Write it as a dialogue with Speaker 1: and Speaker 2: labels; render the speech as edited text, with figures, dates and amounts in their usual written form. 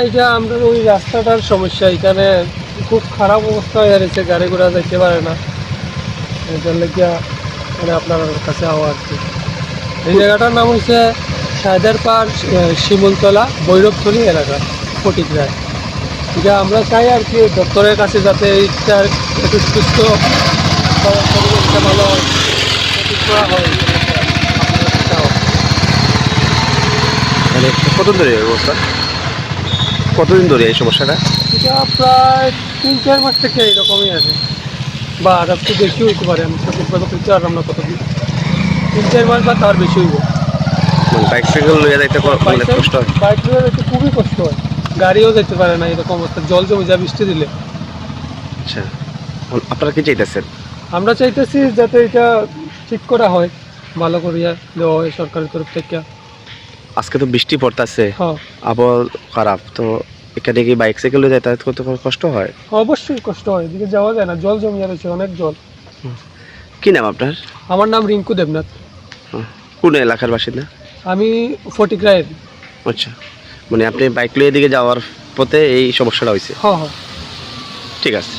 Speaker 1: এটা আমরা ওই রাস্তাটার সমস্যা, এখানে খুব খারাপ অবস্থা হয়ে রয়েছে, গাড়ি ঘোড়া যাইতে পারে না, এটার লেগে মানে আপনার কাছে আওয়া আর কি। এই জায়গাটার নাম হচ্ছে সায়দারপাড় শিমুলতলা ভৈরবথলি এলাকা ফটিকরায়। এটা আমরা চাই আর কি দপ্তরের কাছে যাতে এইটার একটু সুস্থ পরিবেশটা ভালো সঠিক করা হয়।
Speaker 2: মানে কতদিন ধরে এই অবস্থা, কতদিন ধরে এই সমস্যাটা?
Speaker 1: এটা প্রায় 3-4 মাস থেকে এইরকমই আছে, বা আর একটু বেশি হইতে পারে, আমি সঠিকভাবে বলতে পারলাম না কতদিন, 3-4 মাস বা তার বেশি হইব।
Speaker 2: মানে বাইক সাইকেল লইয়া যাইতে মানে কষ্ট হয়?
Speaker 1: বাইক নিয়ে যেতে খুবই কষ্ট হয়, গাড়িও যেতে পারে না এরকম অবস্থা, জল জমে যায় বৃষ্টি দিলে।
Speaker 2: আচ্ছা, আপনারা কি চাইতেছেন?
Speaker 1: আমরা চাইতেছি যাতে এটা ঠিক করা হয়, ভালো করিয়া দেওয়া হয় সরকারের তরফ থেকে।
Speaker 2: আজকে তো বৃষ্টি পড়তেছে,
Speaker 1: হ্যাঁ,
Speaker 2: আবহাওয়া খারাপ, তো এখানে কি বাইক সাইকেল লইয়া যাতায়াত করতে কোনো কষ্ট হয়?
Speaker 1: অবশ্যই কষ্ট হয়, এদিকে যাওয়া যায় না, জল জমিয়ে রয়েছে, অনেক জল।
Speaker 2: কি নাম আপনার?
Speaker 1: আমার নাম রিঙ্কু দেবনাথ।
Speaker 2: কোন এলাকার বাসিন্দা?
Speaker 1: আমি ফটিকরায়ের।
Speaker 2: আচ্ছা, মানে আপনি বাইক লইয়া দিকে যাওয়ার পথে এই সমস্যাটা হয়েছে?
Speaker 1: হ্যাঁ হ্যাঁ।
Speaker 2: ঠিক আছে।